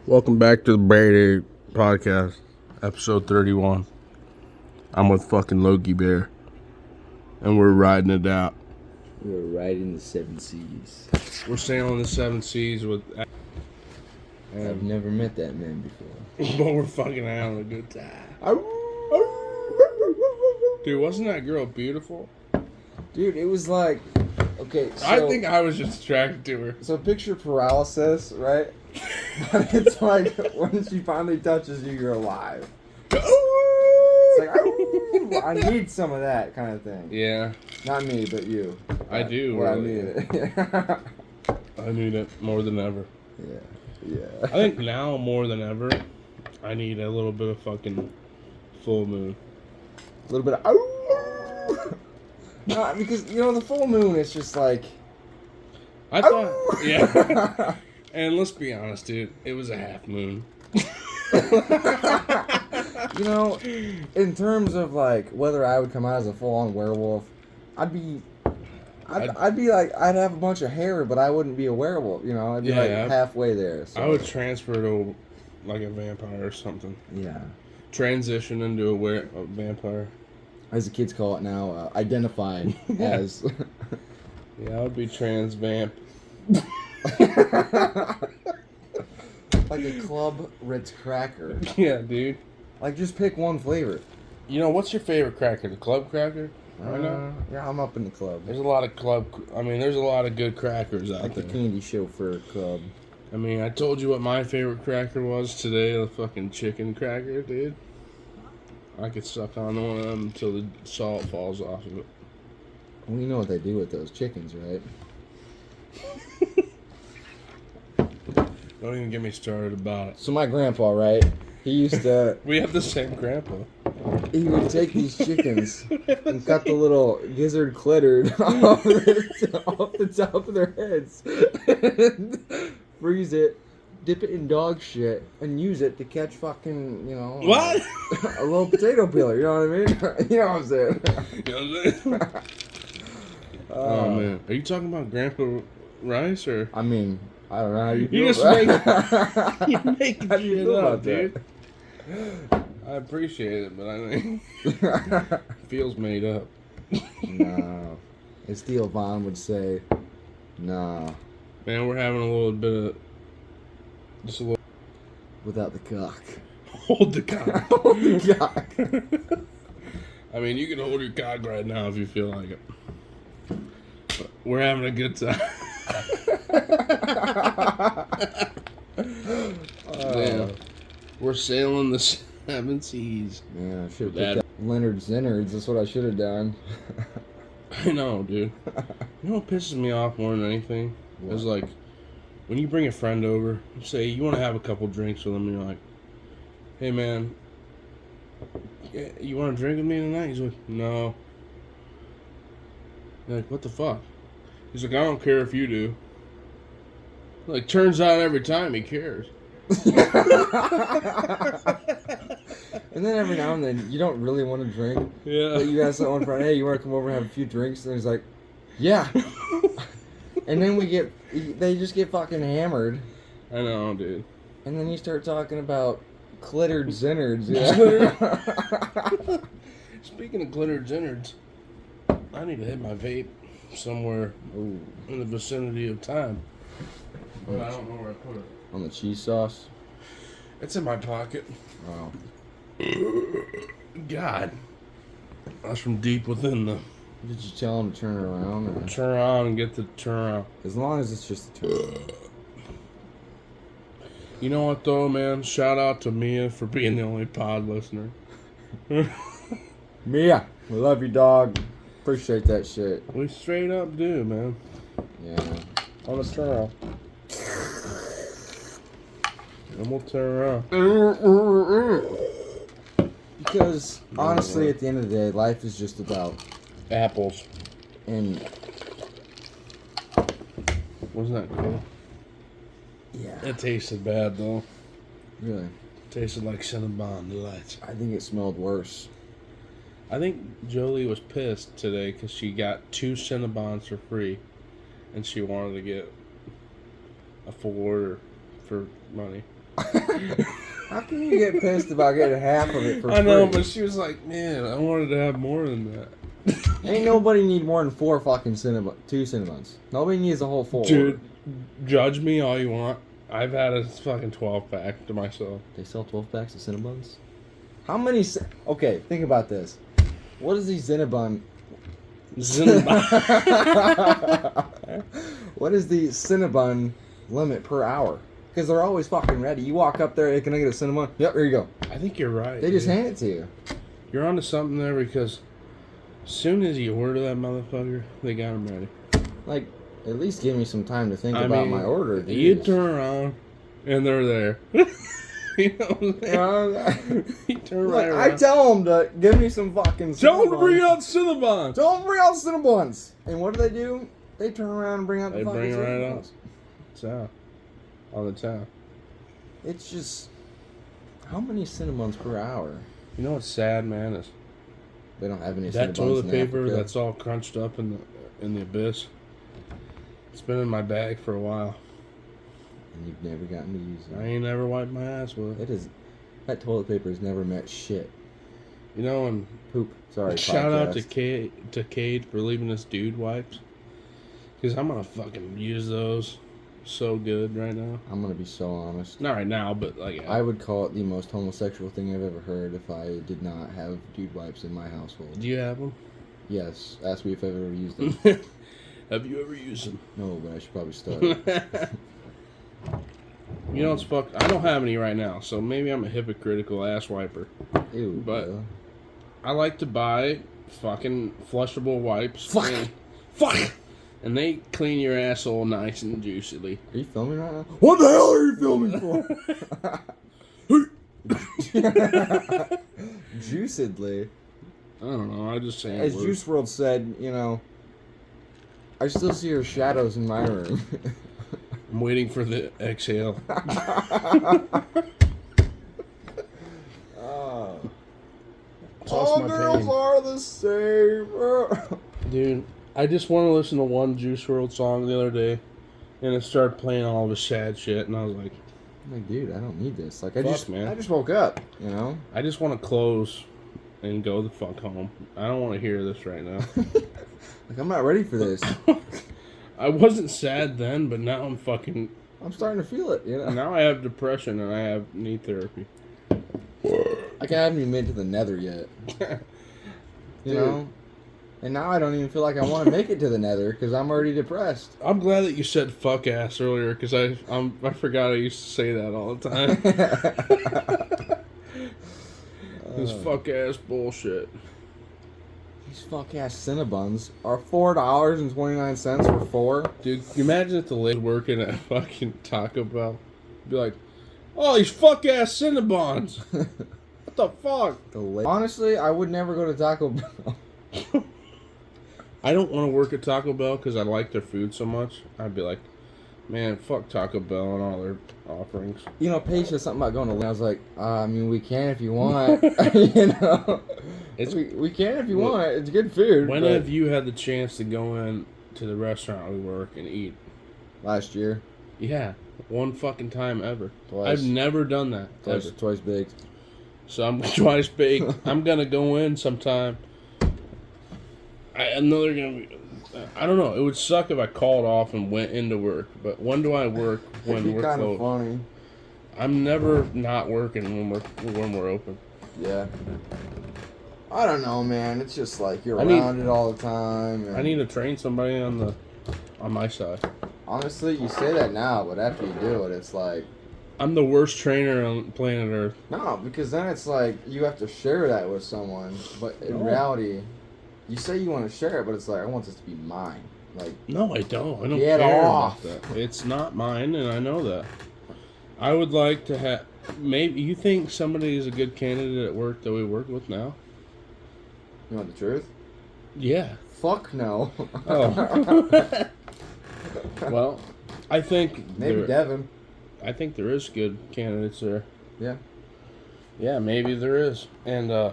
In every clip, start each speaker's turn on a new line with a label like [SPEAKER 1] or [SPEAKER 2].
[SPEAKER 1] Welcome back to the Brady Podcast, episode 31. I'm with fucking Loki Bear, and we're riding it out.
[SPEAKER 2] We're riding the seven seas.
[SPEAKER 1] We're sailing the seven seas with...
[SPEAKER 2] I've never met that man before.
[SPEAKER 1] but we're fucking having a good time. Dude, wasn't that girl beautiful?
[SPEAKER 2] Dude, it was like... Okay, so...
[SPEAKER 1] I think I was just attracted to her.
[SPEAKER 2] So picture paralysis, right? But it's like, when she finally touches you, you're alive. It's like, "Ooh, I need some of that kind of thing."
[SPEAKER 1] Yeah.
[SPEAKER 2] Not me, but you.
[SPEAKER 1] I do.
[SPEAKER 2] What
[SPEAKER 1] really.
[SPEAKER 2] I need.
[SPEAKER 1] I need it more than ever.
[SPEAKER 2] Yeah.
[SPEAKER 1] I think now more than ever, I need a little bit of fucking full moon.
[SPEAKER 2] A little bit of... Ooh. No, because, you know, the full moon is just like...
[SPEAKER 1] I thought... Yeah. And let's be honest, dude. It was a half moon.
[SPEAKER 2] You know, in terms of like whether I would come out as a full-on werewolf, I'd be like, I'd have a bunch of hair, but I wouldn't be a werewolf. You know, I'd be halfway there. So.
[SPEAKER 1] I would transfer to like a vampire or something.
[SPEAKER 2] Yeah.
[SPEAKER 1] Transition into a vampire.
[SPEAKER 2] As the kids call it now, identify as.
[SPEAKER 1] Yeah, I would be trans vamp.
[SPEAKER 2] Like a Club Ritz cracker.
[SPEAKER 1] Yeah, dude.
[SPEAKER 2] Like, just pick one flavor.
[SPEAKER 1] You know, what's your favorite cracker? The club cracker?
[SPEAKER 2] Yeah, I'm up in the club.
[SPEAKER 1] There's a lot of there's a lot of good crackers out
[SPEAKER 2] like
[SPEAKER 1] there.
[SPEAKER 2] Like the candy chauffeur club.
[SPEAKER 1] I mean, I told you what my favorite cracker was today, the fucking chicken cracker, dude. I could suck on one of them until the salt falls off of it.
[SPEAKER 2] Well, you know what they do with those chickens, right?
[SPEAKER 1] Don't even get me started about it.
[SPEAKER 2] So my grandpa, right? He used to...
[SPEAKER 1] We have the same grandpa.
[SPEAKER 2] He would take these chickens and cut the little gizzard clittered off the top of their heads. And freeze it, dip it in dog shit, and use it to catch fucking, you know...
[SPEAKER 1] What?
[SPEAKER 2] A little potato peeler, you know what I mean? You know what I'm saying?
[SPEAKER 1] You know what I'm saying? Oh, man. Are you talking about Grandpa Rice, or...?
[SPEAKER 2] I mean... I don't know how you feel.
[SPEAKER 1] You just you're making
[SPEAKER 2] how do you
[SPEAKER 1] shit
[SPEAKER 2] feel
[SPEAKER 1] up,
[SPEAKER 2] about
[SPEAKER 1] dude.
[SPEAKER 2] That?
[SPEAKER 1] I appreciate it, but I think it feels made up.
[SPEAKER 2] No. As Theo Vaughn would say, no.
[SPEAKER 1] Man, we're having a little bit of... Just a little...
[SPEAKER 2] Without the cock.
[SPEAKER 1] Hold the cock.
[SPEAKER 2] Hold the cock.
[SPEAKER 1] I mean, you can hold your cock right now if you feel like it. But we're having a good time. Damn. We're sailing the seven seas.
[SPEAKER 2] Yeah, I should have picked up Leonard Zinnards. That's what I should have done.
[SPEAKER 1] I know, dude. You know what pisses me off more than anything? Is like, when you bring a friend over, you say you want to have a couple drinks with them, and you're like, hey man, you want to drink with me tonight? He's like, no. You're like, what the fuck? He's like, I don't care if you do. Like, turns out every time he cares.
[SPEAKER 2] And then every now and then, you don't really want to drink.
[SPEAKER 1] Yeah.
[SPEAKER 2] But you ask that one friend, hey, you want to come over and have a few drinks? And he's like, yeah. And then they just get fucking hammered.
[SPEAKER 1] I know, dude.
[SPEAKER 2] And then you start talking about clittered zinnards. Yeah.
[SPEAKER 1] Speaking of glittered zinnards, I need to hit my vape somewhere in the vicinity of time. But I don't know where I put it.
[SPEAKER 2] On the cheese sauce?
[SPEAKER 1] It's in my pocket.
[SPEAKER 2] Wow.
[SPEAKER 1] God. That's from deep within the...
[SPEAKER 2] Did you tell him to turn it around? Or?
[SPEAKER 1] Turn around and get the turn around.
[SPEAKER 2] As long as it's just a turn.
[SPEAKER 1] You know what, though, man? Shout out to Mia for being the only pod listener.
[SPEAKER 2] Mia, we love you, dog. Appreciate that shit.
[SPEAKER 1] We straight up do, man.
[SPEAKER 2] Yeah.
[SPEAKER 1] On a turn around. And we'll turn around.
[SPEAKER 2] Because, honestly, at the end of the day, life is just about...
[SPEAKER 1] apples.
[SPEAKER 2] And...
[SPEAKER 1] Wasn't that cool?
[SPEAKER 2] Yeah.
[SPEAKER 1] It tasted bad, though.
[SPEAKER 2] Really?
[SPEAKER 1] Tasted like Cinnabon Delights.
[SPEAKER 2] I think it smelled worse.
[SPEAKER 1] I think Jolie was pissed today because she got 2 Cinnabons for free. And she wanted to get a full order for money.
[SPEAKER 2] How can you get pissed about getting half of it for free?
[SPEAKER 1] I know, but she was like, man, I wanted to have more than that.
[SPEAKER 2] Ain't nobody need more than 4 fucking two Cinnabons. Nobody needs a whole 4.
[SPEAKER 1] Dude, judge me all you want. I've had a fucking 12-pack to myself.
[SPEAKER 2] They sell 12 packs of Cinnabons? How many... Okay, think about this. What is the Cinnabon... What is the Cinnabon limit per hour? Because they're always fucking ready. You walk up there, hey, can I get a Cinnabon? Yep, here you go.
[SPEAKER 1] I think you're right.
[SPEAKER 2] They just hand it to you.
[SPEAKER 1] You're onto something there because as soon as you order that motherfucker, they got them ready.
[SPEAKER 2] Like, at least give me some time to think about my order.
[SPEAKER 1] You turn around and they're there. You know what I'm saying? You turn right around.
[SPEAKER 2] I tell them to give me some fucking Cinnabons.
[SPEAKER 1] Tell them to bring out Cinnabons.
[SPEAKER 2] Tell them to bring out Cinnabons. And what do? They turn around and bring out the fucking
[SPEAKER 1] Cinnabons. They bring it right
[SPEAKER 2] Cinnabons.
[SPEAKER 1] out. So, all the time.
[SPEAKER 2] It's just... How many Cinnabons per hour?
[SPEAKER 1] You know what's sad, man? Is
[SPEAKER 2] they don't have any Cinnabons
[SPEAKER 1] that toilet
[SPEAKER 2] in
[SPEAKER 1] paper
[SPEAKER 2] Africa.
[SPEAKER 1] that's all crunched up in the abyss. It's been in my bag for a while.
[SPEAKER 2] And you've never gotten to use it.
[SPEAKER 1] I ain't never wiped my ass with it.
[SPEAKER 2] It is... That toilet paper has never met shit.
[SPEAKER 1] You know, and
[SPEAKER 2] Poop. Sorry,
[SPEAKER 1] shout out
[SPEAKER 2] podcast.
[SPEAKER 1] to Cade for leaving us dude wipes. Because I'm going to fucking use those so good right now.
[SPEAKER 2] I'm gonna be so honest.
[SPEAKER 1] Not right now, but like...
[SPEAKER 2] I would call it the most homosexual thing I've ever heard if I did not have dude wipes in my household.
[SPEAKER 1] Do you have them?
[SPEAKER 2] Yes. Ask me if I've ever used them.
[SPEAKER 1] Have you ever used them?
[SPEAKER 2] No, but I should probably start.
[SPEAKER 1] You know what's fucked? I don't have any right now, so maybe I'm a hypocritical ass wiper.
[SPEAKER 2] Ew.
[SPEAKER 1] But
[SPEAKER 2] bro.
[SPEAKER 1] I like to buy fucking flushable wipes.
[SPEAKER 2] Fuck.
[SPEAKER 1] Fuck! And they clean your asshole nice and juicily.
[SPEAKER 2] Are you filming right now? What the hell are you filming for? Juicidly.
[SPEAKER 1] I don't know, I just say
[SPEAKER 2] As Juice WRLD said, you know, I still see your shadows in my room.
[SPEAKER 1] I'm waiting for the exhale.
[SPEAKER 2] Oh.
[SPEAKER 1] All
[SPEAKER 2] All girls are the same.
[SPEAKER 1] Dude, I just want to listen to one Juice WRLD song the other day, and it started playing all of his sad shit, and I was like,
[SPEAKER 2] I'm like, dude, I don't need this. Like, I
[SPEAKER 1] Fuck, man.
[SPEAKER 2] just woke up, you know?
[SPEAKER 1] I just want to close and go the fuck home. I don't want to hear this right now.
[SPEAKER 2] Like, I'm not ready for this.
[SPEAKER 1] I wasn't sad then, but now I'm fucking...
[SPEAKER 2] I'm starting to feel it, you know?
[SPEAKER 1] Now I have depression and I need therapy.
[SPEAKER 2] Like, I haven't even made it to the nether yet. You know? And now I don't even feel like I want to make it to the nether because I'm already depressed.
[SPEAKER 1] I'm glad that you said fuck ass earlier because I forgot I used to say that all the time. This fuck ass bullshit.
[SPEAKER 2] These fuck ass Cinnabons are $4.29 for 4.
[SPEAKER 1] Dude, you imagine if the lady working at fucking Taco Bell be like, oh, these fuck ass Cinnabons. What the fuck?
[SPEAKER 2] Honestly, I would never go to Taco Bell.
[SPEAKER 1] I don't want to work at Taco Bell because I like their food so much. I'd be like, man, fuck Taco Bell and all their offerings.
[SPEAKER 2] You know, Paige said something about going to. I was like, I mean, we can if you want. You know, we can if you want. It's good food.
[SPEAKER 1] When have you had the chance to go in to the restaurant we work and eat?
[SPEAKER 2] Last year.
[SPEAKER 1] Yeah, one fucking time ever.
[SPEAKER 2] Twice.
[SPEAKER 1] I've never done that.
[SPEAKER 2] Twice baked.
[SPEAKER 1] So I'm twice baked. I'm gonna go in sometime. I know they're gonna be. I don't know. It would suck if I called off and went into work. But when do I work when we're closed?
[SPEAKER 2] Funny.
[SPEAKER 1] I'm never not working when we're open.
[SPEAKER 2] Yeah. I don't know, man. It's just like you're around it all the time. And
[SPEAKER 1] I need to train somebody on my side.
[SPEAKER 2] honestly, you say that now, but after you do it, it's like
[SPEAKER 1] I'm the worst trainer on planet Earth.
[SPEAKER 2] no, because then it's like you have to share that with someone. But in reality, you say you want to share it, but it's like I want this to be mine. Like
[SPEAKER 1] No, I don't. I don't
[SPEAKER 2] Get
[SPEAKER 1] care
[SPEAKER 2] off.
[SPEAKER 1] about that. It's not mine, and I know that. I would like to have. Maybe you think somebody is a good candidate at work that we work with now?
[SPEAKER 2] you want the truth?
[SPEAKER 1] Yeah.
[SPEAKER 2] Fuck no.
[SPEAKER 1] Oh. Well, I think
[SPEAKER 2] Maybe Devin.
[SPEAKER 1] I think there is good candidates there.
[SPEAKER 2] Yeah.
[SPEAKER 1] Yeah, maybe there is. And I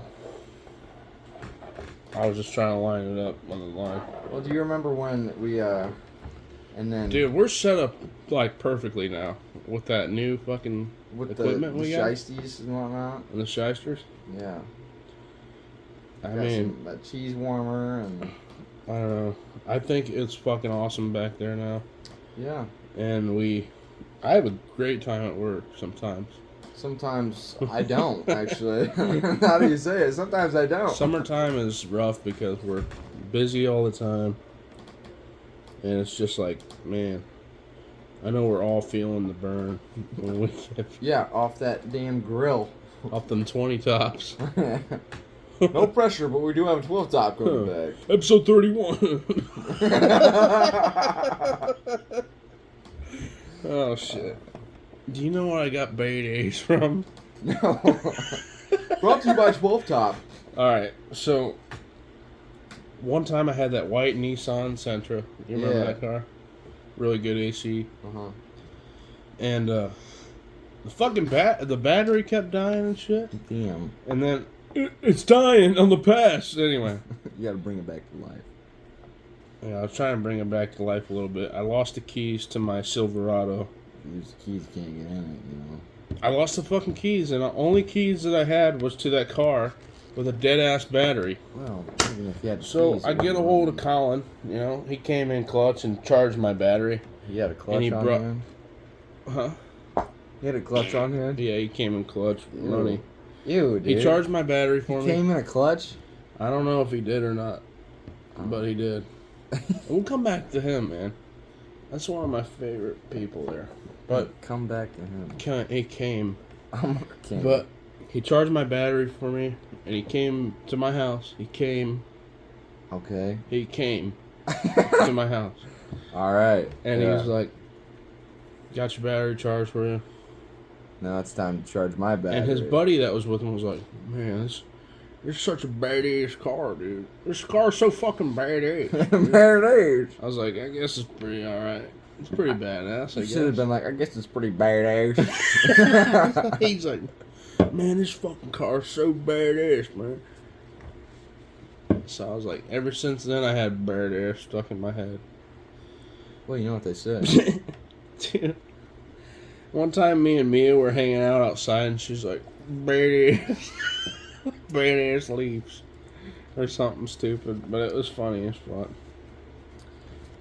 [SPEAKER 1] was just trying to line it up on the line.
[SPEAKER 2] Well, do you remember when we and then
[SPEAKER 1] Dude, we're set up like perfectly now. with that new fucking
[SPEAKER 2] With
[SPEAKER 1] equipment
[SPEAKER 2] the
[SPEAKER 1] we got
[SPEAKER 2] shiesties and whatnot.
[SPEAKER 1] and the shysters.
[SPEAKER 2] Yeah.
[SPEAKER 1] I
[SPEAKER 2] Got
[SPEAKER 1] mean,
[SPEAKER 2] that cheese warmer and
[SPEAKER 1] I don't know. I think it's fucking awesome back there now,
[SPEAKER 2] yeah.
[SPEAKER 1] and I have a great time at work sometimes.
[SPEAKER 2] Sometimes I don't actually. How do you say it? Sometimes I don't.
[SPEAKER 1] Summertime is rough because we're busy all the time, and it's just like, man, I know we're all feeling the burn when we get
[SPEAKER 2] Yeah, off that damn grill.
[SPEAKER 1] off them 20 tops.
[SPEAKER 2] No pressure, but we do have a 12 top coming back.
[SPEAKER 1] Episode 31. Oh shit! Do you know where I got Band-Aids from?
[SPEAKER 2] No. Brought to you by 12 top.
[SPEAKER 1] All right, so one time I had that white Nissan Sentra. You remember that car? Really good AC.
[SPEAKER 2] Uh-huh.
[SPEAKER 1] And the fucking the battery kept dying and shit.
[SPEAKER 2] Damn.
[SPEAKER 1] And then it's dying on the pass. Anyway.
[SPEAKER 2] You gotta bring it back to life.
[SPEAKER 1] Yeah, I was trying to bring it back to life a little bit. I lost the keys to my Silverado.
[SPEAKER 2] Use the keys, can't get in it, you know.
[SPEAKER 1] I lost the fucking keys, and the only keys that I had was to that car with a dead-ass battery.
[SPEAKER 2] Well, even if you had
[SPEAKER 1] So
[SPEAKER 2] keys,
[SPEAKER 1] I get a hold of Colin, you know, he came in clutch and charged my battery.
[SPEAKER 2] You had a clutch
[SPEAKER 1] and he
[SPEAKER 2] on
[SPEAKER 1] brought-
[SPEAKER 2] hand?
[SPEAKER 1] Huh?
[SPEAKER 2] You had a clutch on hand?
[SPEAKER 1] Yeah, he came in clutch.
[SPEAKER 2] Ew.
[SPEAKER 1] Money.
[SPEAKER 2] Ew, dude.
[SPEAKER 1] He charged my battery for
[SPEAKER 2] He
[SPEAKER 1] me.
[SPEAKER 2] came in a clutch?
[SPEAKER 1] I don't know if he did or not, but he did. We'll come back to him, man. That's one of my favorite people there. But
[SPEAKER 2] come back to him.
[SPEAKER 1] he came.
[SPEAKER 2] Okay.
[SPEAKER 1] But he charged my battery for me, and he came to my house. He came to my house.
[SPEAKER 2] All right.
[SPEAKER 1] And he was like, got your battery charged for you.
[SPEAKER 2] Now it's time to charge my battery.
[SPEAKER 1] And his buddy that was with him was like, man, this is such a badass car, dude. This car's so fucking badass.
[SPEAKER 2] Badass.
[SPEAKER 1] I was like, I guess it's pretty alright. It's pretty badass, I
[SPEAKER 2] You
[SPEAKER 1] guess.
[SPEAKER 2] should have been like, I guess it's pretty badass.
[SPEAKER 1] He's like, man, this fucking car's so badass, man. So I was like, ever since then, I had badass stuck in my head.
[SPEAKER 2] Well, you know what they say.
[SPEAKER 1] Dude. One time, me and Mia were hanging out outside, and she's like, badass. Badass leaves. Or something stupid, but it was funny as fuck.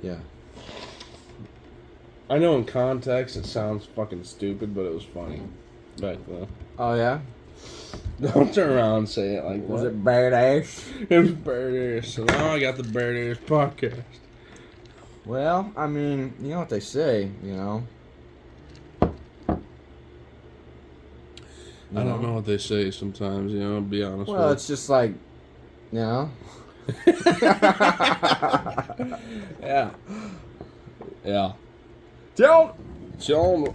[SPEAKER 2] Yeah.
[SPEAKER 1] I know in context it sounds fucking stupid, but it was funny back then.
[SPEAKER 2] Oh, yeah?
[SPEAKER 1] Don't turn around and say it like
[SPEAKER 2] Was
[SPEAKER 1] that.
[SPEAKER 2] it badass?
[SPEAKER 1] It was badass. So now I got the badass podcast.
[SPEAKER 2] Well, I mean, you know what they say, you know?
[SPEAKER 1] I don't know what they say sometimes, you know, to be honest
[SPEAKER 2] Well,
[SPEAKER 1] with
[SPEAKER 2] it's just like, you know?
[SPEAKER 1] Yeah. Yeah.
[SPEAKER 2] Don't!
[SPEAKER 1] Tell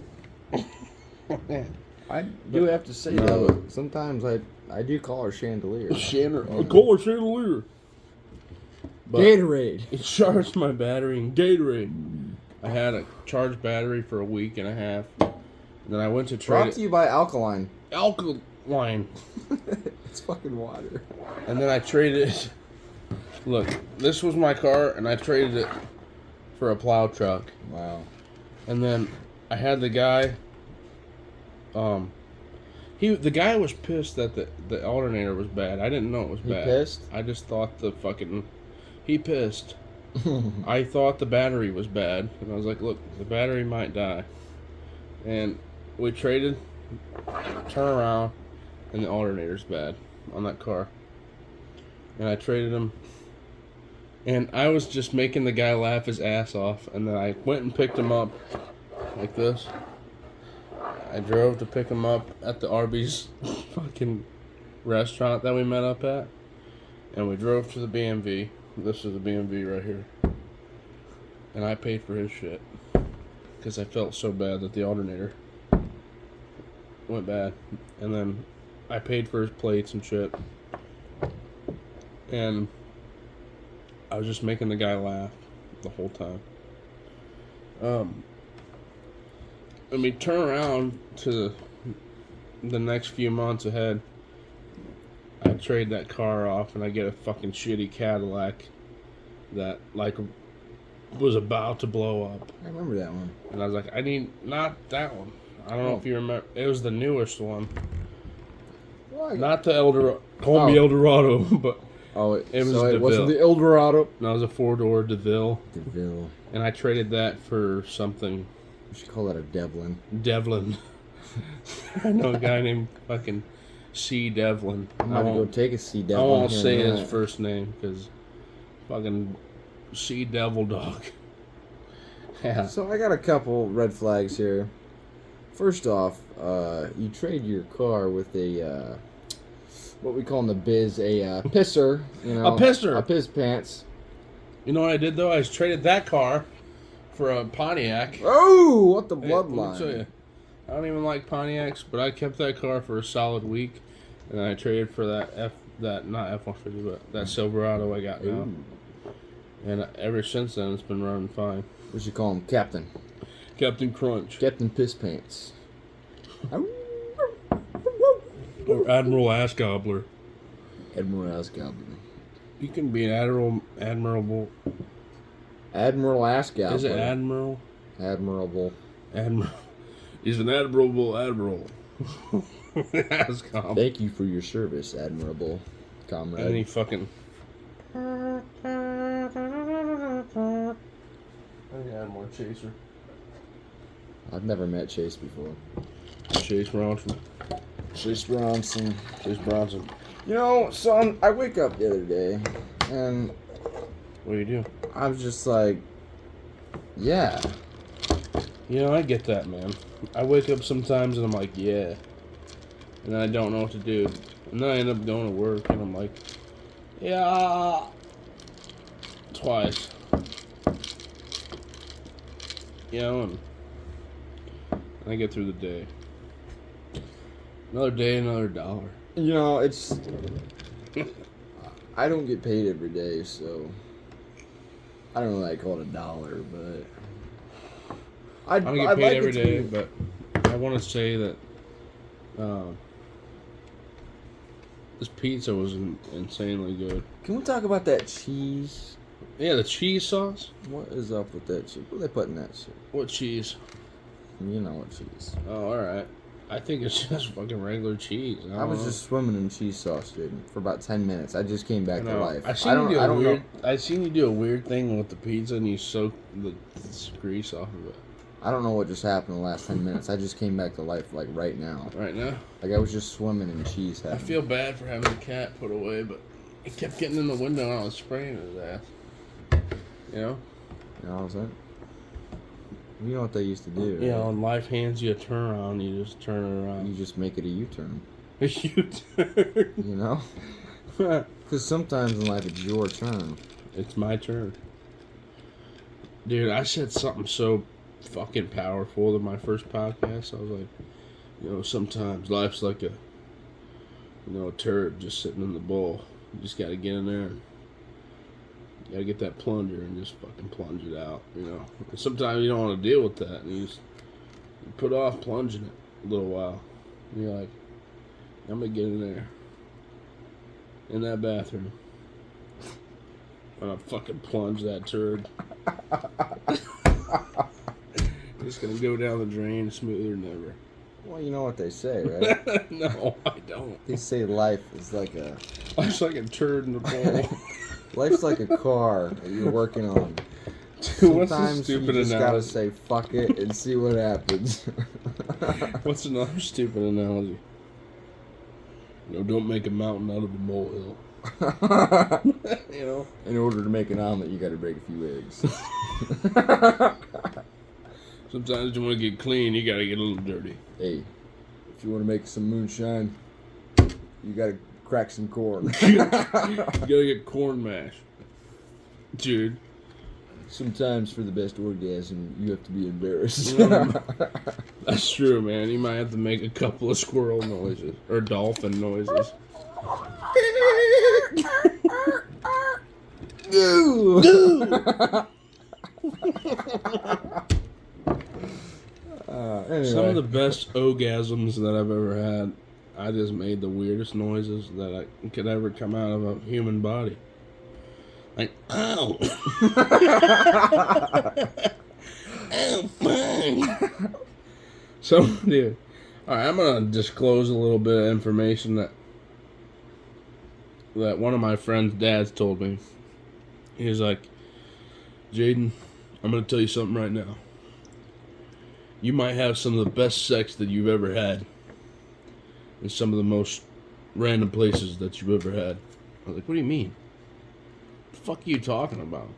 [SPEAKER 2] I do have to say,
[SPEAKER 1] No.
[SPEAKER 2] though, sometimes I do call her chandelier.
[SPEAKER 1] I call her chandelier. But
[SPEAKER 2] Gatorade.
[SPEAKER 1] it charged my battery in Gatorade. I had a charged battery for a week and a half. And then I went to trade
[SPEAKER 2] Brought to you by Alkaline.
[SPEAKER 1] Alkaline.
[SPEAKER 2] It's fucking water.
[SPEAKER 1] And then I traded it. Look, this was my car, and I traded it for a plow truck.
[SPEAKER 2] Wow.
[SPEAKER 1] And then I had the guy. The guy was pissed that the alternator was bad. I didn't know it was
[SPEAKER 2] He
[SPEAKER 1] bad.
[SPEAKER 2] pissed?
[SPEAKER 1] I just thought he pissed. I thought the battery was bad, and I was like, look, the battery might die. And we traded, turn around, and the alternator's bad on that car. And I traded him, and I was just making the guy laugh his ass off, and then I went and picked him up, like this. I drove to pick him up at the Arby's fucking restaurant that we met up at, and we drove to the BMV. This is the BMV right here. And I paid for his shit, because I felt so bad that the alternator went bad. And then I paid for his plates and shit. And I was just making the guy laugh the whole time. Let me turn around to the next few months ahead. I trade that car off and I get a fucking shitty Cadillac that like was about to blow up.
[SPEAKER 2] I remember that one.
[SPEAKER 1] And I was like, I need not that one. I don't know if you remember. It was the newest one.
[SPEAKER 2] Well,
[SPEAKER 1] Not the Eldorado. Call me Eldorado, but
[SPEAKER 2] it
[SPEAKER 1] was
[SPEAKER 2] wasn't the Eldorado.
[SPEAKER 1] no, it was a 4-door DeVille.
[SPEAKER 2] DeVille.
[SPEAKER 1] And I traded that for something.
[SPEAKER 2] We should call that a Devlin.
[SPEAKER 1] Devlin. I know a guy named fucking C. Devlin.
[SPEAKER 2] I'm gonna go take a C. Devlin.
[SPEAKER 1] I won't
[SPEAKER 2] here
[SPEAKER 1] say
[SPEAKER 2] in a
[SPEAKER 1] his
[SPEAKER 2] minute.
[SPEAKER 1] first name because fucking C. Devil Dog. Yeah.
[SPEAKER 2] So I got a couple red flags here. First off, you trade your car with a what we call in the biz a pisser. You know,
[SPEAKER 1] A pisser.
[SPEAKER 2] A piss pants.
[SPEAKER 1] You know what I did though? I traded that car for a Pontiac.
[SPEAKER 2] Oh, what the
[SPEAKER 1] Hey, let me
[SPEAKER 2] bloodline!
[SPEAKER 1] tell you, I don't even like Pontiacs, but I kept that car for a solid week, and I traded for that not F-150, but that Silverado I got now.
[SPEAKER 2] Ooh.
[SPEAKER 1] And ever since then, it's been running fine.
[SPEAKER 2] What you call him, Captain?
[SPEAKER 1] Captain Crunch.
[SPEAKER 2] Captain Piss Pants.
[SPEAKER 1] Or Admiral Ass Gobbler.
[SPEAKER 2] Admiral Ascalbin.
[SPEAKER 1] You can be an admirable.
[SPEAKER 2] Admiral Ascalbin.
[SPEAKER 1] Is it admiral?
[SPEAKER 2] Admirable.
[SPEAKER 1] Admiral. He's an admirable admiral. Ass Gobbler.
[SPEAKER 2] Thank you for your service, admirable comrade.
[SPEAKER 1] And he fucking. I think I had more chaser.
[SPEAKER 2] I've never met Chase before.
[SPEAKER 1] Chase Bronson.
[SPEAKER 2] Chase Bronson.
[SPEAKER 1] Chase Bronson.
[SPEAKER 2] You know, son, I wake up the other day, and
[SPEAKER 1] What do you do?
[SPEAKER 2] I was just like, yeah.
[SPEAKER 1] You know, I get that, man. I wake up sometimes and I'm like, yeah. And then I don't know what to do. And then I end up going to work and I'm like, yeah. Twice. You know, and I get through the day. Another day, another dollar.
[SPEAKER 2] You know, it's... I don't get paid every day, so... I don't know why I call it $1, but...
[SPEAKER 1] I don't get paid every day, but I want to say that this pizza was insanely good.
[SPEAKER 2] Can we talk about that cheese?
[SPEAKER 1] Yeah, the cheese sauce.
[SPEAKER 2] What is up with that cheese? What are they putting in that shit?
[SPEAKER 1] What cheese?
[SPEAKER 2] You know what cheese.
[SPEAKER 1] Oh, all right. I think it's just fucking regular cheese.
[SPEAKER 2] I was just swimming in cheese sauce, dude, for about 10 minutes. I just came back to life.
[SPEAKER 1] I seen you do a weird thing with the pizza and you soak the grease off of it.
[SPEAKER 2] I don't know what just happened in the last 10 minutes. I just came back to life, like, right now.
[SPEAKER 1] Right now?
[SPEAKER 2] Like, I was just swimming in cheese heaven.
[SPEAKER 1] I feel bad for having the cat put away, but he kept getting in the window and I was spraying his ass. You know?
[SPEAKER 2] You know what I'm saying? You know what they used to do,
[SPEAKER 1] Yeah,
[SPEAKER 2] right?
[SPEAKER 1] when life hands you a turnaround, you just turn it around.
[SPEAKER 2] You just make it a U-turn.
[SPEAKER 1] A U-turn.
[SPEAKER 2] You know? Because sometimes in life it's your turn.
[SPEAKER 1] It's my turn. Dude, I said something so fucking powerful in my first podcast. I was like, you know, sometimes life's like a turd just sitting in the bowl. You just gotta get in there and you gotta get that plunger and just fucking plunge it out, you know. And sometimes you don't want to deal with that and you put off plunging it a little while. And you're like, I'm gonna get in there. In that bathroom. I'm gonna fucking plunge that turd. It's gonna go down the drain smoother than ever.
[SPEAKER 2] Well, you know what they say, right?
[SPEAKER 1] No, I don't.
[SPEAKER 2] They say life is like a...
[SPEAKER 1] Life's like a turd in the bowl.
[SPEAKER 2] Life's like a car that you're working on.
[SPEAKER 1] Dude, what's a
[SPEAKER 2] Sometimes you
[SPEAKER 1] stupid
[SPEAKER 2] just gotta
[SPEAKER 1] analogy?
[SPEAKER 2] say fuck it and see what happens.
[SPEAKER 1] What's another stupid analogy? You know, don't make a mountain out of a molehill. You know?
[SPEAKER 2] In order to make an omelet, you gotta break a few eggs.
[SPEAKER 1] Sometimes you want to get clean, you gotta get a little dirty.
[SPEAKER 2] Hey, if you want to make some moonshine, you gotta crack some corn.
[SPEAKER 1] You gotta get corn mash. Dude.
[SPEAKER 2] Sometimes for the best orgasm, you have to be embarrassed.
[SPEAKER 1] That's true, man. You might have to make a couple of squirrel noises. Or dolphin noises.
[SPEAKER 2] Anyway.
[SPEAKER 1] Some of the best orgasms that I've ever had, I just made the weirdest noises that I could ever come out of a human body. Like, ow! Ow, fine! So, dude, all right, I'm gonna disclose a little bit of information that one of my friend's dads told me. He was like, Jaden, I'm gonna tell you something right now. You might have some of the best sex that you've ever had, in some of the most random places that you've ever had. I was like, what do you mean? What the fuck are you talking about?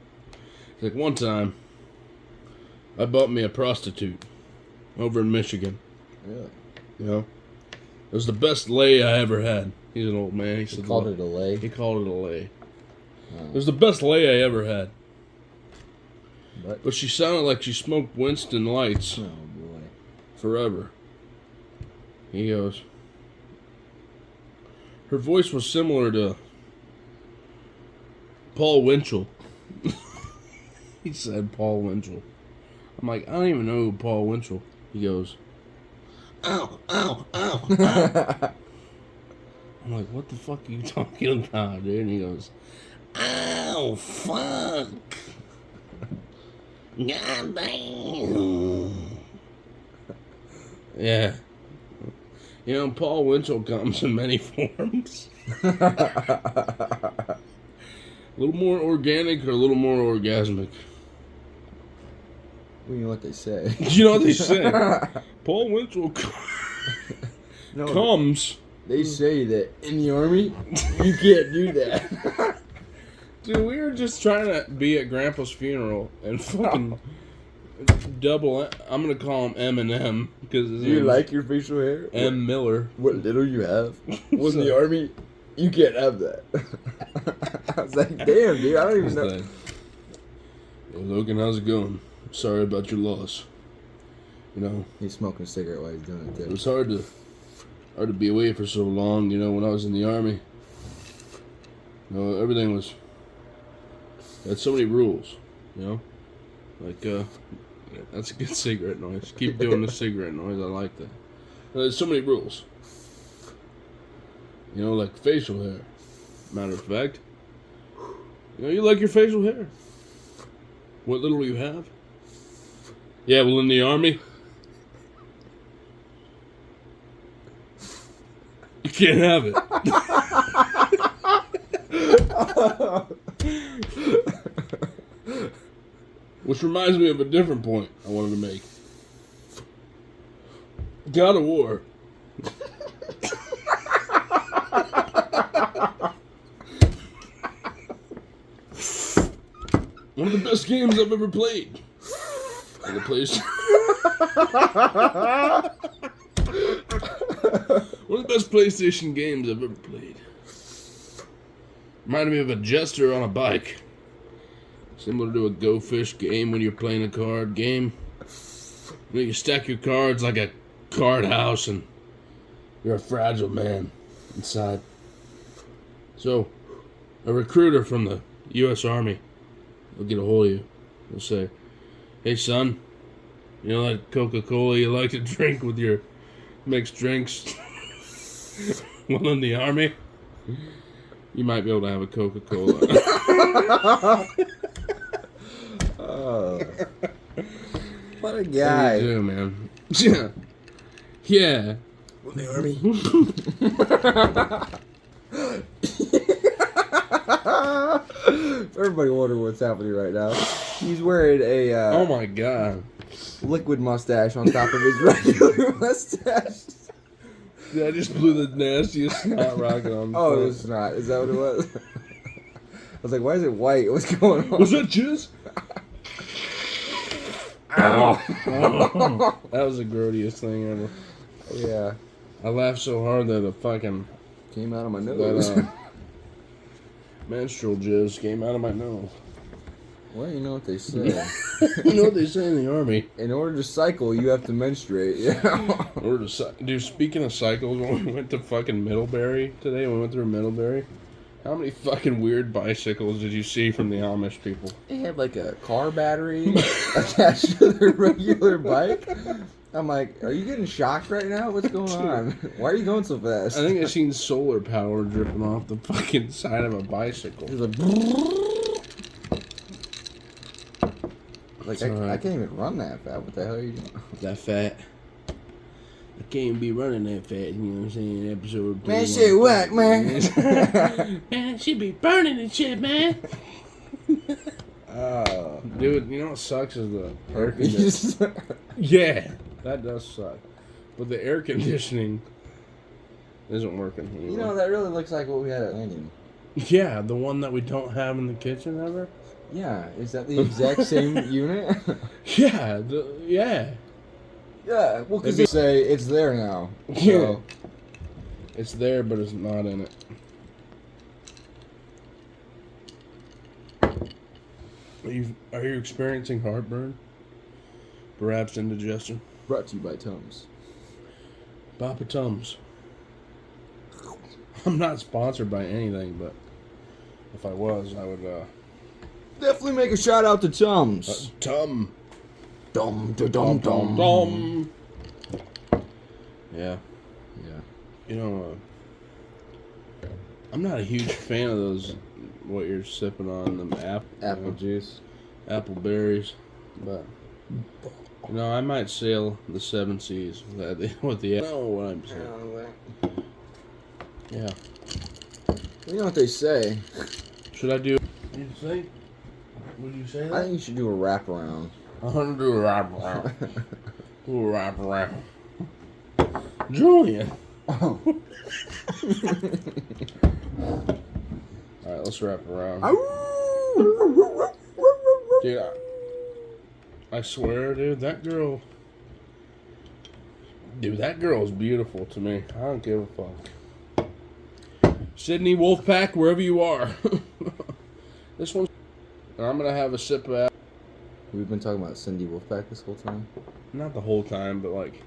[SPEAKER 1] He's like, one time, I bought me a prostitute over in Michigan.
[SPEAKER 2] Really?
[SPEAKER 1] You know? It was the best lay I ever had. He's an old man. He
[SPEAKER 2] called it a lay?
[SPEAKER 1] He called it a lay.
[SPEAKER 2] Oh.
[SPEAKER 1] It was the best lay I ever had.
[SPEAKER 2] But
[SPEAKER 1] But she sounded like she smoked Winston Lights
[SPEAKER 2] oh boy.
[SPEAKER 1] forever. He goes, her voice was similar to Paul Winchell. He said Paul Winchell. I'm like, I don't even know who Paul Winchell. He goes, ow, ow, ow, ow. I'm like, what the fuck are you talking about, dude? And he goes, ow, fuck. God damn. Yeah. You know, Paul Winchell comes in many forms. A little more organic or a little more orgasmic.
[SPEAKER 2] Well, you know what they say.
[SPEAKER 1] You know what they say? Paul Winchell
[SPEAKER 2] No,
[SPEAKER 1] comes.
[SPEAKER 2] they say that in the Army, you can't do that.
[SPEAKER 1] Dude, we were just trying to be at Grandpa's funeral and fucking double. I'm gonna call him Eminem because
[SPEAKER 2] Do you like your facial hair?
[SPEAKER 1] M. Miller.
[SPEAKER 2] What little you have? Well, in the Army, you can't have that. I was like, damn, dude, I don't even know.
[SPEAKER 1] Hey, Logan, how's it going? Sorry about your loss. You know,
[SPEAKER 2] He's smoking a cigarette while he's doing it,
[SPEAKER 1] it
[SPEAKER 2] too.
[SPEAKER 1] was hard to be away for so long. You know, when I was in the Army, you know, everything was. Had so many rules. You know, like that's a good cigarette noise. Keep doing the cigarette noise. I like that. There's so many rules. You know, like facial hair. Matter of fact, you know, you like your facial hair. What little you have? Yeah, well, in the Army, you can't have it. Which reminds me of a different point I wanted to make. God of War. One of the best games I've ever played. On the PlayStation. One of the best PlayStation games I've ever played. Reminded me of a jester on a bike. Similar to a Go Fish game when you're playing a card game. You know, you stack your cards like a card house and you're a fragile man inside. So, a recruiter from the U.S. Army will get a hold of you. They'll say, hey son, you know that Coca-Cola you like to drink with your mixed drinks? Well, in the Army, you might be able to have a Coca-Cola.
[SPEAKER 2] Oh. What a
[SPEAKER 1] What do
[SPEAKER 2] guy.
[SPEAKER 1] you do, man? Yeah. Yeah.
[SPEAKER 2] In the Army. Everybody wondering what's happening right now. He's wearing a
[SPEAKER 1] Oh my god.
[SPEAKER 2] liquid mustache on top of his regular mustache.
[SPEAKER 1] Dude, I just blew the nastiest snot rocket on the
[SPEAKER 2] Oh,
[SPEAKER 1] front.
[SPEAKER 2] it's not. Is that what it was? I was like, why is it white? What's going on?
[SPEAKER 1] Was that jizz? Ow. That was the grodiest thing ever.
[SPEAKER 2] Yeah.
[SPEAKER 1] I laughed so hard that a fucking
[SPEAKER 2] Came out of my nose.
[SPEAKER 1] menstrual jizz came out of my nose.
[SPEAKER 2] Well, you know what they say.
[SPEAKER 1] You know what they say in the Army?
[SPEAKER 2] In order to cycle, you have to menstruate. Yeah.
[SPEAKER 1] In order to dude, speaking of cycles, when we went to fucking Middlebury today, we went through Middlebury. How many fucking weird bicycles did you see from the Amish people?
[SPEAKER 2] They had like a car battery attached to their regular bike. I'm like, are you getting shocked right now? What's going on? Why are you going so fast?
[SPEAKER 1] I think I seen solar power dripping off the fucking side of a bicycle.
[SPEAKER 2] It was like I can't even run that fast. What the hell are you doing?
[SPEAKER 1] That fat. can't be running that fast, you know what I'm saying? Episode.
[SPEAKER 2] Man, shit whack, man.
[SPEAKER 1] Man, she be burning and shit, man.
[SPEAKER 2] Oh,
[SPEAKER 1] Dude, you know what sucks is the air
[SPEAKER 2] herpes.
[SPEAKER 1] conditioning. Yeah, that does suck. But the air conditioning isn't working.
[SPEAKER 2] You know, that really looks like what we had at Landing.
[SPEAKER 1] Yeah, the one that we don't have in the kitchen ever.
[SPEAKER 2] Yeah, is that the exact same unit?
[SPEAKER 1] Yeah, yeah.
[SPEAKER 2] Yeah, well, because they say it's there now.
[SPEAKER 1] Yeah.
[SPEAKER 2] So.
[SPEAKER 1] It's there, but it's not in it. Are you experiencing heartburn? Perhaps indigestion?
[SPEAKER 2] Brought to you by Tums.
[SPEAKER 1] Papa Tums. I'm not sponsored by anything, but if I was, I would,
[SPEAKER 2] Definitely make a shout out to Tums.
[SPEAKER 1] Tum.
[SPEAKER 2] Dum, dum, dum.
[SPEAKER 1] Dum. Yeah.
[SPEAKER 2] Yeah.
[SPEAKER 1] You know, I'm not a huge fan of those, what you're sipping on, them
[SPEAKER 2] Apple juice.
[SPEAKER 1] apple berries, but, you know, I might sail the 7 seas with the, I know what I'm saying. Yeah.
[SPEAKER 2] You know what they say?
[SPEAKER 1] Should I do, you think? Would you say that?
[SPEAKER 2] I think you should do a wraparound.
[SPEAKER 1] I'm gonna do a wraparound. Do a wraparound. Julian.
[SPEAKER 2] Oh.
[SPEAKER 1] Alright, let's wrap around. Dude, I swear, dude, that girl is beautiful to me. I don't give a fuck. Sydney Wolfpack, wherever you are. This one's... I'm gonna have a sip of that.
[SPEAKER 2] We've been talking about Cindy Wolfpack this whole time.
[SPEAKER 1] Not the whole time, but like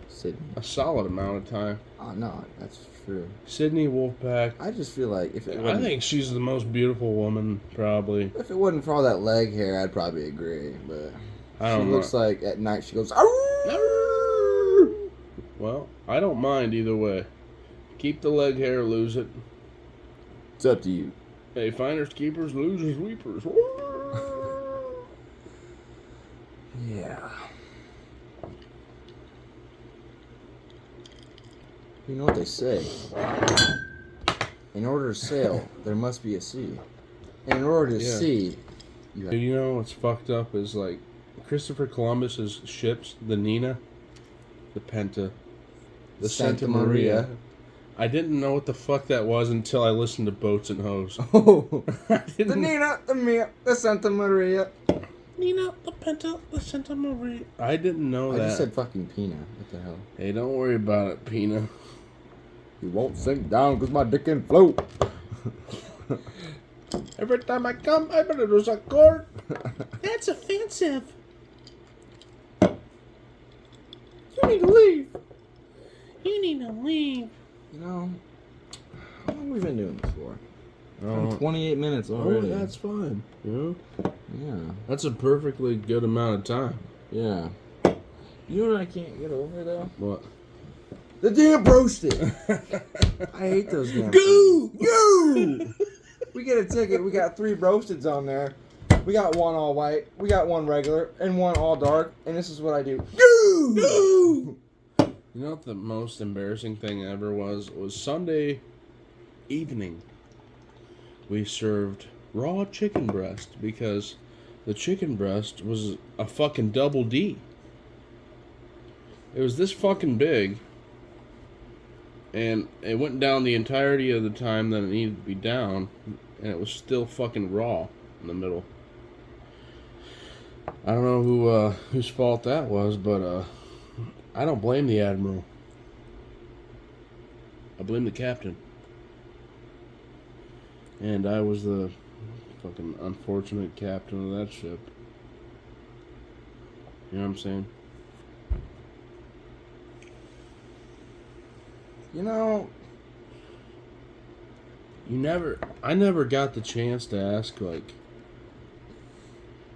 [SPEAKER 2] Sydney.
[SPEAKER 1] a solid amount of time.
[SPEAKER 2] Oh no, that's true.
[SPEAKER 1] Sydney Wolfpack.
[SPEAKER 2] I just feel like if it
[SPEAKER 1] I
[SPEAKER 2] wasn't,
[SPEAKER 1] think she's the most beautiful woman, probably.
[SPEAKER 2] if it wasn't for all that leg hair, I'd probably agree. But
[SPEAKER 1] I
[SPEAKER 2] she
[SPEAKER 1] don't know.
[SPEAKER 2] looks like at night she goes. "Arr!"
[SPEAKER 1] Well, I don't mind either way. Keep the leg hair, lose it.
[SPEAKER 2] It's up to you.
[SPEAKER 1] Hey, finders keepers, losers weepers.
[SPEAKER 2] Yeah. You know what they say? In order to sail, there must be a sea. And in order to
[SPEAKER 1] Yeah.
[SPEAKER 2] see, you have...
[SPEAKER 1] You know what's fucked up is like Christopher Columbus's ships, the Nina, the Penta, the Santa Maria. I didn't know what the fuck that was until I listened to Boats and Hoes.
[SPEAKER 2] Oh,
[SPEAKER 1] I
[SPEAKER 2] the
[SPEAKER 1] didn't-
[SPEAKER 2] Nina, the Mia, the Santa Maria.
[SPEAKER 1] Nina, the Penta, the Santa Maria. I didn't know
[SPEAKER 2] I
[SPEAKER 1] that.
[SPEAKER 2] just said fucking Pina. What the hell?
[SPEAKER 1] Hey, don't worry about it, Pina.
[SPEAKER 2] You won't sink down because my dick can float.
[SPEAKER 1] Every time I come, I better lose a cord. That's offensive.
[SPEAKER 2] You need to leave.
[SPEAKER 1] You need to leave.
[SPEAKER 2] You know, how long have we been doing this for?
[SPEAKER 1] Oh,
[SPEAKER 2] 28 minutes already.
[SPEAKER 1] that's fine. You know?
[SPEAKER 2] Yeah.
[SPEAKER 1] That's a perfectly good amount of time.
[SPEAKER 2] Yeah. You know what I can't get over, though?
[SPEAKER 1] What?
[SPEAKER 2] The damn roasted. I hate those damn
[SPEAKER 1] Goo!
[SPEAKER 2] Goo! We get a ticket. We got 3 roasteds on there. We got one all white. We got one regular. And one all dark. And this is what I do. Goo!
[SPEAKER 1] Goo! You know what the most embarrassing thing ever was? It was Sunday evening. We served raw chicken breast because the chicken breast was a fucking double D. It was this fucking big. And it went down the entirety of the time that it needed to be down. And it was still fucking raw in the middle. I don't know whose fault that was, but I don't blame the Admiral. I blame the captain. And I was the fucking unfortunate captain of that ship. You know what I'm saying?
[SPEAKER 2] You know,
[SPEAKER 1] I never got the chance to ask, like,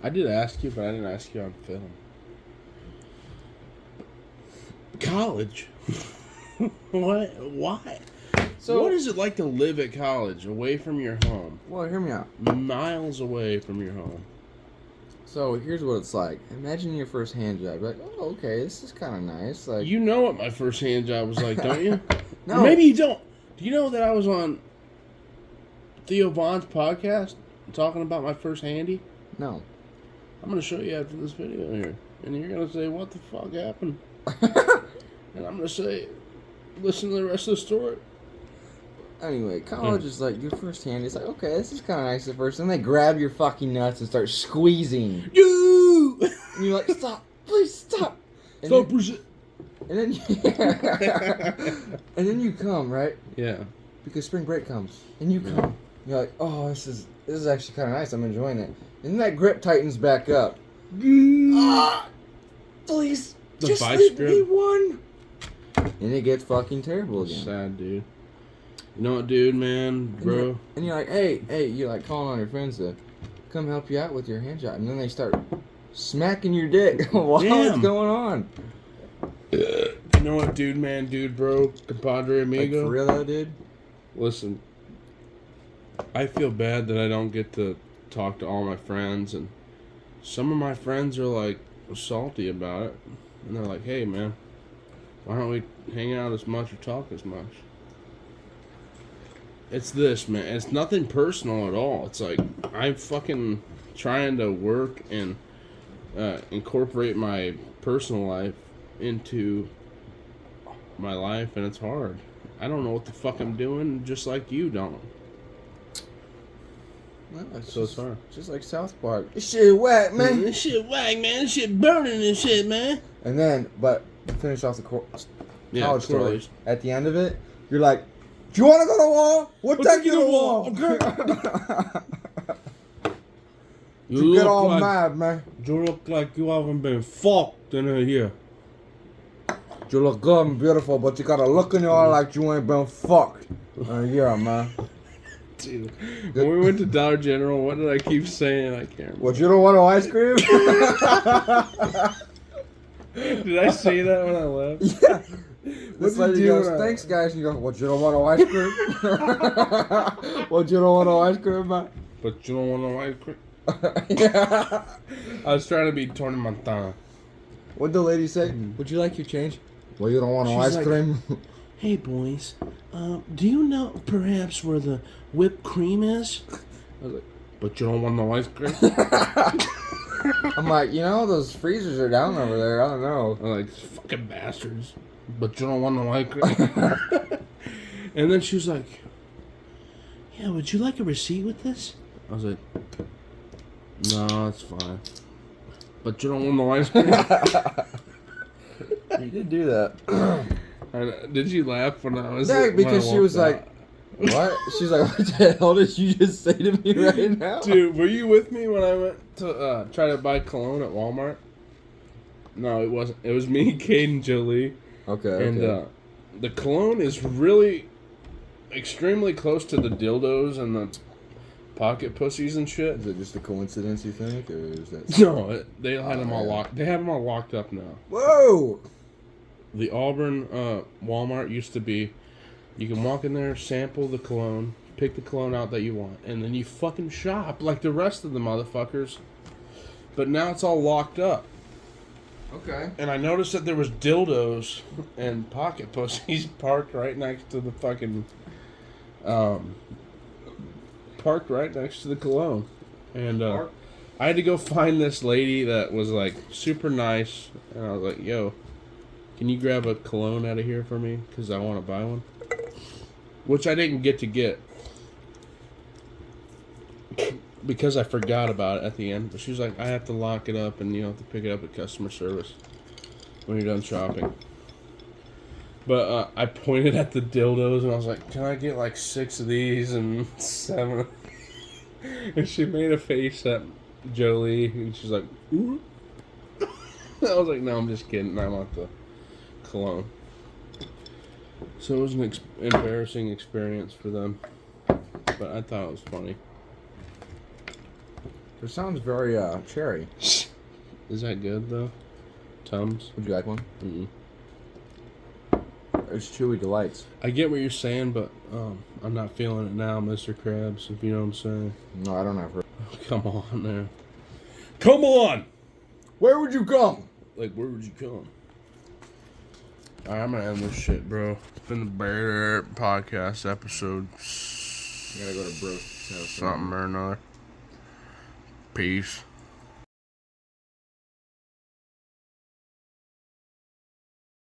[SPEAKER 1] I did ask you, but I didn't ask you on film. College. What? Why?
[SPEAKER 2] So-
[SPEAKER 1] what is it like to live at college, away from your home?
[SPEAKER 2] well, hear me out.
[SPEAKER 1] Miles away from your home.
[SPEAKER 2] So here's what it's like. Imagine your first hand job. Like, oh, okay, this is kind of nice. Like,
[SPEAKER 1] You know what my first hand job was like, don't you?
[SPEAKER 2] no,
[SPEAKER 1] Or maybe you don't. Do you know that I was on Theo Vaughn's podcast talking about my first handy?
[SPEAKER 2] no.
[SPEAKER 1] I'm going to show you after this video here. And you're going to say, what the fuck happened? And I'm going to say, listen to the rest of the story.
[SPEAKER 2] Anyway, college is like your first hand. It's like, okay, this is kind of nice at first. Then they grab your fucking nuts and start squeezing.
[SPEAKER 1] You!
[SPEAKER 2] And you're like, stop, please stop. And
[SPEAKER 1] Stop
[SPEAKER 2] then, and then, and then you come, right?
[SPEAKER 1] Yeah.
[SPEAKER 2] Because spring break comes, and you come. You're like, oh, this is actually kind of nice. I'm enjoying it. And then that grip tightens back up. Please,
[SPEAKER 1] The
[SPEAKER 2] just
[SPEAKER 1] vice
[SPEAKER 2] leave
[SPEAKER 1] grip.
[SPEAKER 2] me one. And it gets fucking terrible again.
[SPEAKER 1] Sad, dude. You know what, dude, man, bro?
[SPEAKER 2] And you're like, hey, you're like calling on your friends to come help you out with your hand job. And then they start smacking your dick while it's going on.
[SPEAKER 1] You know what, dude, man, dude, bro, compadre,
[SPEAKER 2] Like,
[SPEAKER 1] amigo?
[SPEAKER 2] for real though, dude?
[SPEAKER 1] Listen, I feel bad that I don't get to talk to all my friends, and some of my friends are, like, salty about it. And they're like, hey, man, why don't we hang out as much or talk as much? It's this, man. It's nothing personal at all. It's like I'm fucking trying to work and incorporate my personal life into my life, and it's hard. I don't know what the fuck I'm doing, just like you don't.
[SPEAKER 2] Well,
[SPEAKER 1] So it's hard.
[SPEAKER 2] Just like South Park. This shit whack, man.
[SPEAKER 1] This shit whack, man. This shit burning and shit, man.
[SPEAKER 2] And then, but to finish off the college story,
[SPEAKER 1] correlation.
[SPEAKER 2] at the end of it, you're like, do you want to go to the wall? We'll take you to the wall. You get all mad, man.
[SPEAKER 1] You look like you haven't been fucked in a year.
[SPEAKER 2] You look good and beautiful, but you got a look in your eye like you ain't been fucked. Yeah, man.
[SPEAKER 1] Dude, when we went to Dollar General, what did I keep saying? I can't remember.
[SPEAKER 2] What, you don't want no ice cream?
[SPEAKER 1] Did I say that when I left?
[SPEAKER 2] Yeah. This
[SPEAKER 1] What'd
[SPEAKER 2] lady
[SPEAKER 1] you do
[SPEAKER 2] goes,
[SPEAKER 1] when I-
[SPEAKER 2] thanks, guys. And you go, what, you don't want no ice cream? What, you don't want no ice cream, man?
[SPEAKER 1] But you don't want no ice cream?
[SPEAKER 2] Yeah.
[SPEAKER 1] I was trying to be Tony Montana.
[SPEAKER 2] What'd the lady say? Would you like your change? Well, you don't want no
[SPEAKER 1] She's
[SPEAKER 2] ice
[SPEAKER 1] like-
[SPEAKER 2] cream?
[SPEAKER 1] Hey, boys, do you know perhaps where the whipped cream is? I was like, but you don't want no ice cream?
[SPEAKER 2] I'm like, you know, those freezers are down over there. I don't know.
[SPEAKER 1] I'm like, fucking bastards. But you don't want no ice cream? And then she was like, yeah, would you like a receipt with this? I was like, no, it's fine. But you don't want no ice cream?
[SPEAKER 2] You did do that.
[SPEAKER 1] Did you laugh when I was
[SPEAKER 2] Yeah,
[SPEAKER 1] when
[SPEAKER 2] because
[SPEAKER 1] I
[SPEAKER 2] she was
[SPEAKER 1] walked
[SPEAKER 2] like, what? She's like, what the hell did you just say to me right now?
[SPEAKER 1] out? Dude, were you with me when I went to try to buy cologne at Walmart? No, it wasn't. It was me, Kate, and Jolie.
[SPEAKER 2] Okay,
[SPEAKER 1] And
[SPEAKER 2] okay.
[SPEAKER 1] the cologne is really extremely close to the dildos and the pocket pussies and shit.
[SPEAKER 2] Is it just a coincidence, you think? Or is that...
[SPEAKER 1] No, they had them all
[SPEAKER 2] yeah.
[SPEAKER 1] locked. They have them all locked up now.
[SPEAKER 2] Whoa!
[SPEAKER 1] The Auburn Walmart used to be, you can walk in there, sample the cologne, pick the cologne out that you want, and then you fucking shop like the rest of the motherfuckers. But now it's all locked up.
[SPEAKER 2] Okay.
[SPEAKER 1] And I noticed that there was dildos and pocket pussies parked right next to the fucking, parked right next to the cologne. And I had to go find this lady that was like super nice, and I was like, yo, can you grab a cologne out of here for me? Because I want to buy one. Which I didn't get to get. Because I forgot about it at the end. But she was like, I have to lock it up and you have to pick it up at customer service when you're done shopping. But I pointed at the dildos and I was like, can I get like 6 of these and 7? And she made a face at Jolie and she's like, ooh. I was like, no, I'm just kidding. I want the cologne. So it was an embarrassing experience for them. But I thought it was funny.
[SPEAKER 2] It sounds very, cherry.
[SPEAKER 1] Is that good though? Tums?
[SPEAKER 2] Would you like one?
[SPEAKER 1] Mm-mm.
[SPEAKER 2] It's Chewy Delights.
[SPEAKER 1] I get what you're saying, but I'm not feeling it now, Mr. Krabs, if you know what I'm saying.
[SPEAKER 2] No, I don't have her.
[SPEAKER 1] Come on now. Come on!
[SPEAKER 2] Where would you come?
[SPEAKER 1] Like, where would you come? Alright, I'm gonna end this shit, bro. It's been the Bear Podcast episode.
[SPEAKER 2] I gotta go to Bro's house.
[SPEAKER 1] Something or another. Peace.